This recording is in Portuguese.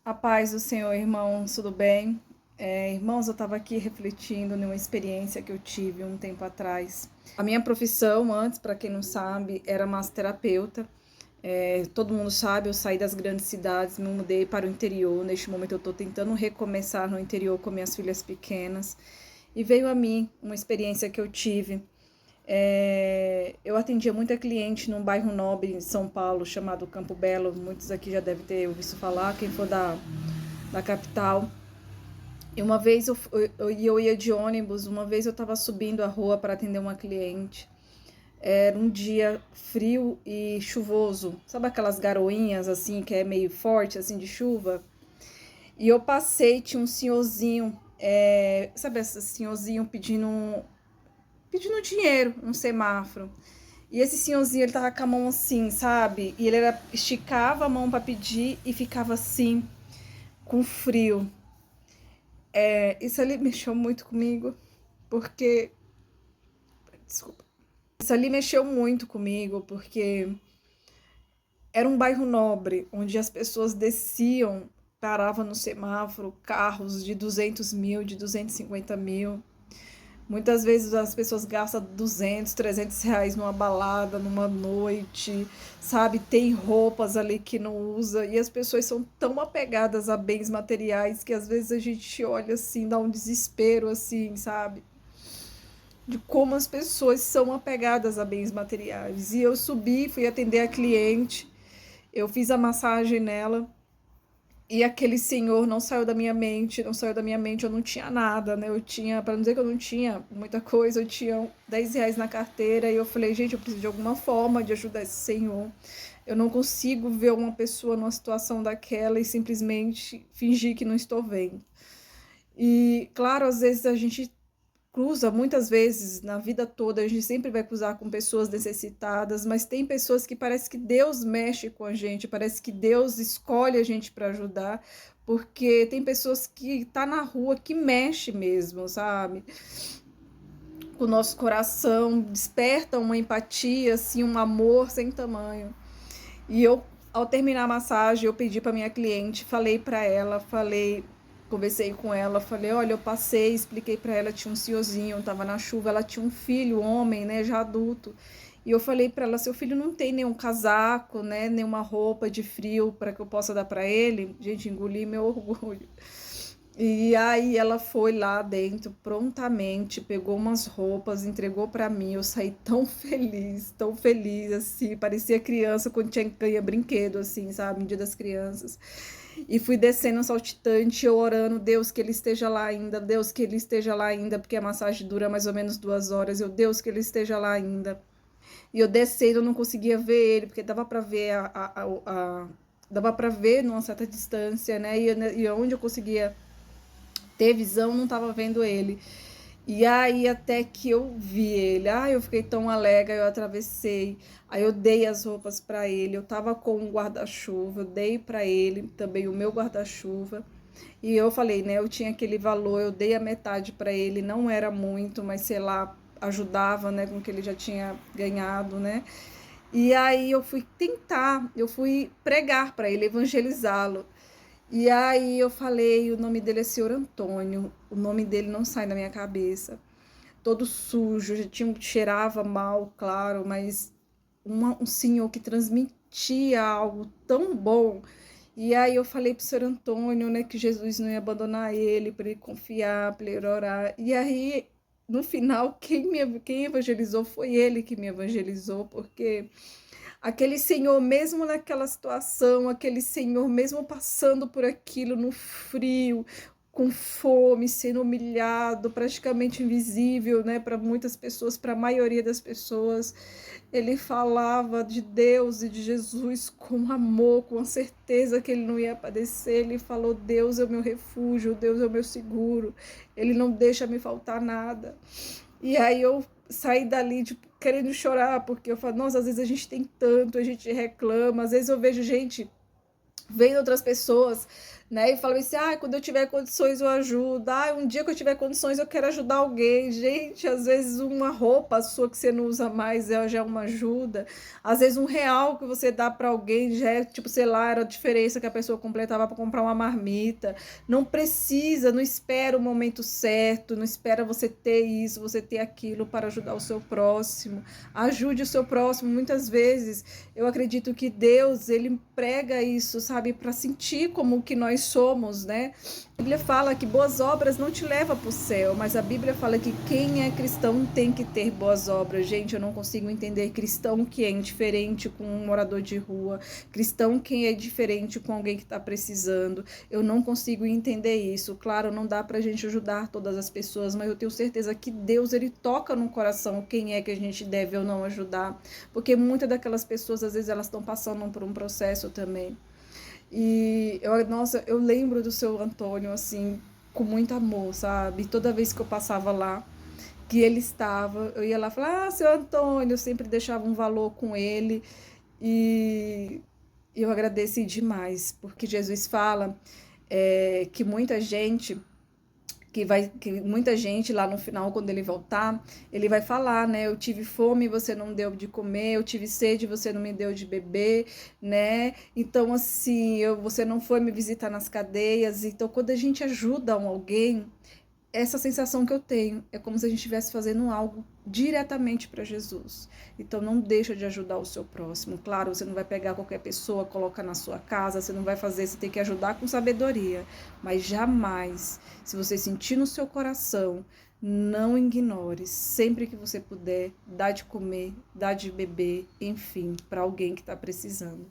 A paz do Senhor, irmãos, tudo bem? Irmãos, eu estava aqui refletindo numa experiência que eu tive um tempo atrás. A minha profissão antes, para quem não sabe, era massoterapeuta. Todo mundo sabe, eu saí das grandes cidades, me mudei para o interior. Neste momento eu estou tentando recomeçar no interior com minhas filhas pequenas. E veio a mim uma experiência que eu tive. Eu atendia muita cliente num bairro nobre em São Paulo, chamado Campo Belo. Muitos aqui já devem ter ouvido falar, quem for da capital. E uma vez eu ia de ônibus, uma vez eu estava subindo a rua para atender uma cliente. Era um dia frio e chuvoso. Sabe aquelas garoinhas assim, que é meio forte, assim, de chuva? E eu passei, tinha um senhorzinho, sabe esse senhorzinho pedindo dinheiro no semáforo. E esse senhorzinho, ele tava com a mão assim, sabe? E esticava a mão para pedir e ficava assim, com frio. Isso ali mexeu muito comigo, porque. Desculpa. Isso ali mexeu muito comigo, porque era um bairro nobre, onde as pessoas desciam, paravam no semáforo, carros de 200 mil, de 250 mil. Muitas vezes as pessoas gastam 200, 300 reais numa balada, numa noite, sabe? Tem roupas ali que não usa e as pessoas são tão apegadas a bens materiais que às vezes a gente olha assim, dá um desespero assim, sabe? De como as pessoas são apegadas a bens materiais. E eu subi, fui atender a cliente, eu fiz a massagem nela. E aquele senhor não saiu da minha mente, não saiu da minha mente, eu não tinha nada, né? Eu tinha, para não dizer que eu não tinha muita coisa, eu tinha 10 reais na carteira e eu falei, gente, eu preciso de alguma forma de ajudar esse senhor. Eu não consigo ver uma pessoa numa situação daquela e simplesmente fingir que não estou vendo. E, claro, às vezes a gente cruza muitas vezes na vida toda, a gente sempre vai cruzar com pessoas necessitadas, mas tem pessoas que parece que Deus mexe com a gente, parece que Deus escolhe a gente para ajudar, porque tem pessoas que tá na rua que mexe mesmo, sabe? Com o nosso coração, desperta uma empatia, assim, um amor sem tamanho. E eu, ao terminar a massagem, eu pedi para minha cliente, falei para ela, conversei com ela, falei, olha, eu passei, expliquei para ela, tinha um senhorzinho, tava na chuva, ela tinha um filho, homem, né, já adulto. E eu falei para ela, seu filho não tem nenhum casaco, né, nenhuma roupa de frio para que eu possa dar para ele. Gente, engoli meu orgulho. E aí ela foi lá dentro prontamente, pegou umas roupas, entregou para mim. Eu saí tão feliz assim, parecia criança quando tinha ganha brinquedo assim, sabe, no Dia das Crianças. E fui descendo saltitante, eu orando, Deus que ele esteja lá ainda, Deus que ele esteja lá ainda, porque a massagem dura mais ou menos 2 horas. Eu, Deus que ele esteja lá ainda. E eu descendo, eu não conseguia ver ele, porque dava para ver dava para ver numa certa distância, né? E onde eu conseguia ter visão, não tava vendo ele. E aí até que eu vi ele, eu fiquei tão alegre, eu atravessei, aí eu dei as roupas para ele, eu tava com um guarda-chuva, eu dei para ele também o meu guarda-chuva. E eu falei, né, eu tinha aquele valor, eu dei a metade para ele, não era muito, mas sei lá, ajudava, né, com o que ele já tinha ganhado, né? E aí eu fui pregar para ele, evangelizá-lo. E aí eu falei, o nome dele é Senhor Antônio, o nome dele não sai da minha cabeça. Todo sujo, cheirava mal, claro, mas um senhor que transmitia algo tão bom. E aí eu falei pro Senhor Antônio, né, que Jesus não ia abandonar ele, para ele confiar, para ele orar. E aí, no final, quem evangelizou foi ele que me evangelizou, porque aquele senhor, mesmo naquela situação, aquele senhor, mesmo passando por aquilo no frio, com fome, sendo humilhado, praticamente invisível, né, para muitas pessoas, para a maioria das pessoas, ele falava de Deus e de Jesus com amor, com a certeza que ele não ia padecer. Ele falou: Deus é o meu refúgio, Deus é o meu seguro, ele não deixa me faltar nada. E aí eu saí dali, tipo, querendo chorar, porque eu falo, nossa, às vezes a gente tem tanto, a gente reclama, às vezes eu vejo gente vendo outras pessoas né? E fala assim, quando eu tiver condições eu ajudo, um dia que eu tiver condições eu quero ajudar alguém. Gente, às vezes uma roupa sua que você não usa mais já é uma ajuda. Às vezes R$ 1 que você dá para alguém já é, tipo, sei lá, era a diferença que a pessoa completava para comprar uma marmita. Não precisa, não espera o momento certo, não espera você ter isso, você ter aquilo para ajudar o seu próximo. Ajude o seu próximo. Muitas vezes eu acredito que Deus, ele prega isso, sabe, para sentir como que nós somos, né? A Bíblia fala que boas obras não te levam para o céu, mas a Bíblia fala que quem é cristão tem que ter boas obras. Gente, eu não consigo entender cristão que é indiferente com um morador de rua, cristão que é diferente com alguém que está precisando. Eu não consigo entender isso. Claro, não dá para a gente ajudar todas as pessoas, mas eu tenho certeza que Deus, ele toca no coração quem é que a gente deve ou não ajudar, porque muitas daquelas pessoas, às vezes, elas estão passando por um processo também. E nossa, eu lembro do seu Antônio, assim, com muito amor, sabe? Toda vez que eu passava lá, que ele estava, eu ia lá falar, seu Antônio, eu sempre deixava um valor com ele. E eu agradeci demais, porque Jesus fala que muita gente lá no final, quando ele voltar, ele vai falar, né? Eu tive fome e você não deu de comer, eu tive sede e você não me deu de beber, né? Então, assim, você não foi me visitar nas cadeias. Então, quando a gente ajuda alguém, essa sensação que eu tenho é como se a gente estivesse fazendo algo diretamente para Jesus. Então não deixa de ajudar o seu próximo. Claro, você não vai pegar qualquer pessoa, colocar na sua casa, você não vai fazer, você tem que ajudar com sabedoria. Mas jamais, se você sentir no seu coração, não ignore. Sempre que você puder, dá de comer, dá de beber, enfim, para alguém que está precisando.